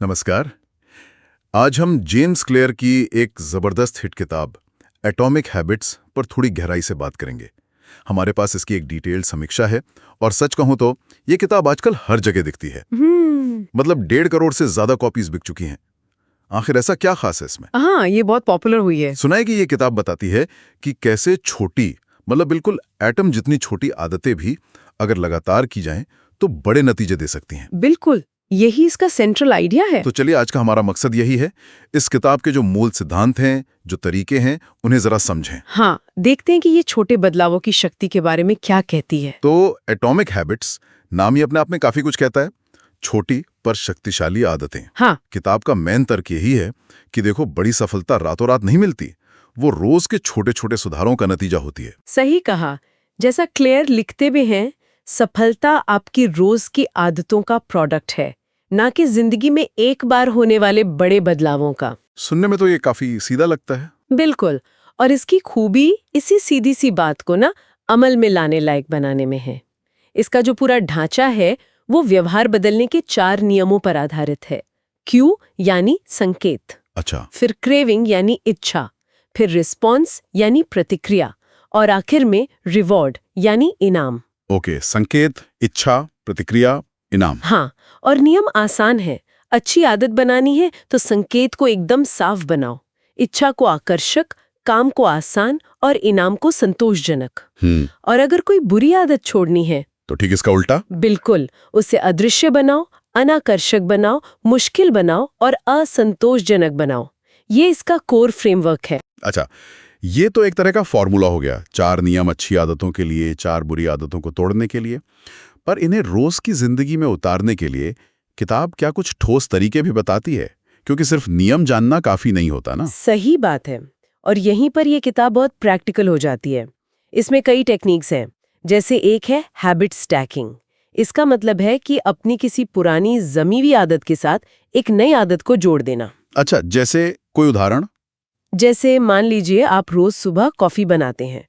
नमस्कार। आज हम जेम्स क्लियर की एक जबरदस्त हिट किताब एटॉमिक हैबिट्स पर थोड़ी गहराई से बात करेंगे। हमारे पास इसकी एक डिटेल्ड समीक्षा है और सच कहूं तो ये किताब आजकल हर जगह दिखती है। मतलब 1.5 करोड़ से ज्यादा कॉपीज बिक चुकी हैं। आखिर ऐसा क्या खास है इसमें? हाँ, ये बहुत पॉपुलर हुई है। सुना है कि ये किताब बताती है कि कैसे छोटी, मतलब बिल्कुल एटम जितनी छोटी आदतें भी अगर लगातार की जाएं तो बड़े नतीजे दे सकती हैं। बिल्कुल, यही इसका सेंट्रल आइडिया है। तो चलिए, आज का हमारा मकसद यही है, इस किताब के जो मूल सिद्धांत हैं, जो तरीके हैं, उन्हें जरा समझें। हाँ, देखते हैं कि ये छोटे बदलावों की शक्ति के बारे में क्या कहती है। तो एटॉमिक हैबिट्स नाम ही अपने आप में काफी कुछ कहता है। छोटी पर शक्तिशाली आदतें। हाँ, किताब का मेन तर्क यही है कि देखो, बड़ी सफलता रातों रात नहीं मिलती, वो रोज के छोटे छोटे सुधारों का नतीजा होती है। सही कहा। जैसा क्लेयर लिखते भी हैं, सफलता आपकी रोज की आदतों का प्रोडक्ट है, ना कि जिंदगी में एक बार होने वाले बड़े बदलावों का। सुनने में तो ये काफी सीधा लगता है। बिल्कुल, और इसकी खूबी इसी सीधी सी बात को ना अमल में लाने लायक बनाने में है। इसका जो पूरा ढांचा है वो व्यवहार बदलने के 4 नियमों पर आधारित है। क्यू यानी संकेत, अच्छा। फिर क्रेविंग यानी इच्छा, फिर रिस्पॉन्स यानी प्रतिक्रिया, और आखिर में रिवॉर्ड यानी इनाम। ओके, संकेत, इच्छा, प्रतिक्रिया, इनाम। हाँ, और नियम आसान है। अच्छी आदत बनानी है तो संकेत को एकदम साफ बनाओ, इच्छा को आकर्षक, काम को आसान और इनाम को संतोषजनक। और अगर कोई बुरी आदत छोड़नी है तो ठीक इसका उल्टा। बिल्कुल, उसे अदृश्य बनाओ, अनाकर्षक बनाओ, मुश्किल बनाओ और असंतोषजनक बनाओ। ये इसका कोर फ्रेमवर्क है। अच्छा, ये तो एक तरह का फॉर्मूला हो गया, 4 नियम अच्छी आदतों के लिए, 4 बुरी आदतों को तोड़ने के लिए। पर इन्हें रोज की जिंदगी में उतारने के लिए किताब क्या कुछ ठोस तरीके भी बताती है? क्योंकि सिर्फ नियम जानना काफी नहीं होता ना। सही बात है, और यहीं पर यह किताब बहुत प्रैक्टिकल हो जाती है। इसमें कई टेक्निक्स हैं, जैसे एक है हैबिट स्टैकिंग। इसका मतलब है कि अपनी किसी पुरानी जमी हुई आदत के साथ एक नई आदत को जोड़ देना। अच्छा, जैसे कोई उदाहरण? जैसे मान लीजिए आप रोज सुबह कॉफी बनाते हैं,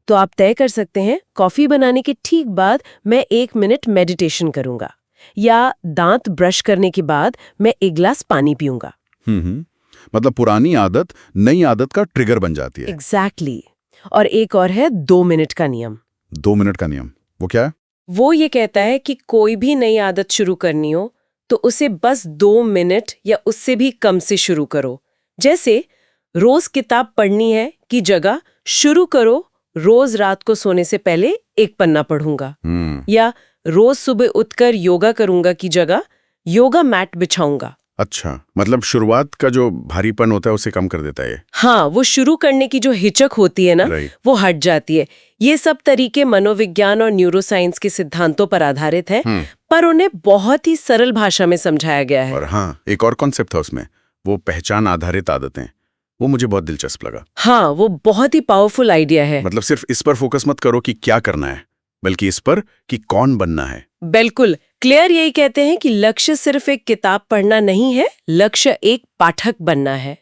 तो आप तय कर सकते हैं कॉफी बनाने के ठीक बाद मैं 1 मिनट मेडिटेशन करूंगा, या दांत ब्रश करने के बाद मैं 1 गिलास पानी पीऊंगा। मतलब पुरानी आदत नई आदत का ट्रिगर बन जाती है। एग्जैक्टली। और एक और है 2 मिनट का नियम। 2 मिनट का नियम, वो क्या है? वो ये कहता है कि कोई भी नई आदत शुरू करनी हो तो उसे बस 2 मिनट या उससे भी कम से शुरू करो। जैसे रोज किताब पढ़नी है की जगह शुरू करो रोज रात को सोने से पहले 1 पन्ना पढ़ूंगा, या रोज सुबह उठकर योगा करूंगा की जगह योगा मैट बिछाऊंगा। अच्छा, मतलब शुरुआत का जो भारीपन होता है उसे कम कर देता है ये। हाँ, वो शुरू करने की जो हिचक होती है ना, वो हट जाती है। ये सब तरीके मनोविज्ञान और न्यूरोसाइंस के सिद्धांतों पर आधारित हैं, पर उन्हें बहुत ही सरल भाषा में समझाया गया है। और हाँ, एक और कॉन्सेप्ट था उसमें, वो पहचान आधारित आदतें। वो मुझे बहुत दिलचस्प लगा। हाँ, वो बहुत ही पावरफुल आइडिया है। मतलब सिर्फ इस पर फोकस मत करो कि क्या करना है, बल्कि इस पर कि कौन बनना है। बिल्कुल, क्लियर यही कहते हैं कि लक्ष्य सिर्फ एक किताब पढ़ना नहीं है, लक्ष्य एक पाठक बनना है।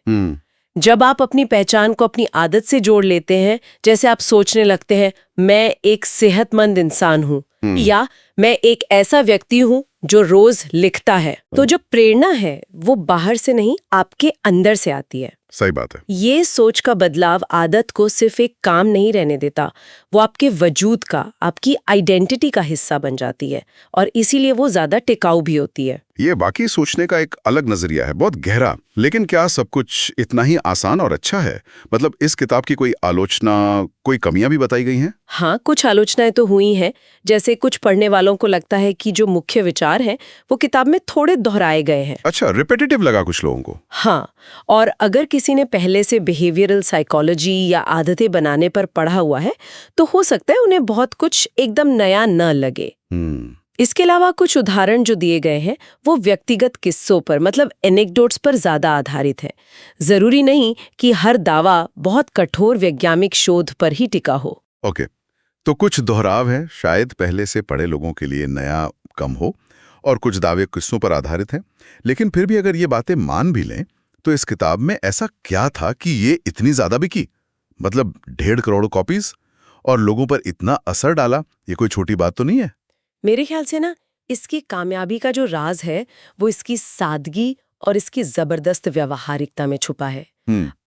जब आप अपनी पहचान को अपनी आदत से जोड़ लेते हैं, जैसे आप सोचने लगते हैं मैं एक सेहतमंद इंसान हूँ, या मैं एक ऐसा व्यक्ति हूँ जो रोज लिखता है, तो जो प्रेरणा है वो बाहर से नहीं आपके अंदर से आती है। सही बात है। ये सोच का बदलाव आदत को सिर्फ एक काम नहीं रहने देता, वो आपके वजूद का, आपकी आइडेंटिटी का हिस्सा बन जाती है, और इसीलिए वो ज्यादा टिकाऊ भी होती है। ये बाकी सोचने का एक अलग नजरिया है, बहुत गहरा। लेकिन क्या सब कुछ इतना ही आसान और अच्छा है? मतलब इस किताब की कोई आलोचना, कोई कमियां भी बताई गई हैं? हाँ, कुछ आलोचनाएं तो हुई हैं। जैसे कुछ पढ़ने वालों को लगता है कि जो मुख्य विचार हैं वो किताब में थोड़े दोहराए गए हैं। अच्छा, रिपीटेटिव लगा कुछ लोगों को। हाँ, और अगर किसी ने पहले से बिहेवियरल साइकोलॉजी या आदतें बनाने पर पढ़ा हुआ है तो हो सकता है उन्हें बहुत कुछ एकदम नया न लगे। इसके अलावा कुछ उदाहरण जो दिए गए हैं वो व्यक्तिगत किस्सों पर, मतलब एनेक्डोट्स पर ज्यादा आधारित है। जरूरी नहीं कि हर दावा बहुत कठोर वैज्ञानिक शोध पर ही टिका हो। ओके, तो कुछ दोहराव है, शायद पहले से पढ़े लोगों के लिए नया कम हो, और कुछ दावे किस्सों पर आधारित हैं। लेकिन फिर भी अगर ये बातें मान भी लें तो इस किताब में ऐसा क्या था कि ये इतनी ज्यादा बिकी? मतलब 1.5 करोड़ कॉपीज और लोगों पर इतना असर डाला, ये कोई छोटी बात तो नहीं है। मेरे ख्याल से ना इसकी कामयाबी का जो राज है वो इसकी सादगी और इसकी जबरदस्त व्यावहारिकता में छुपा है।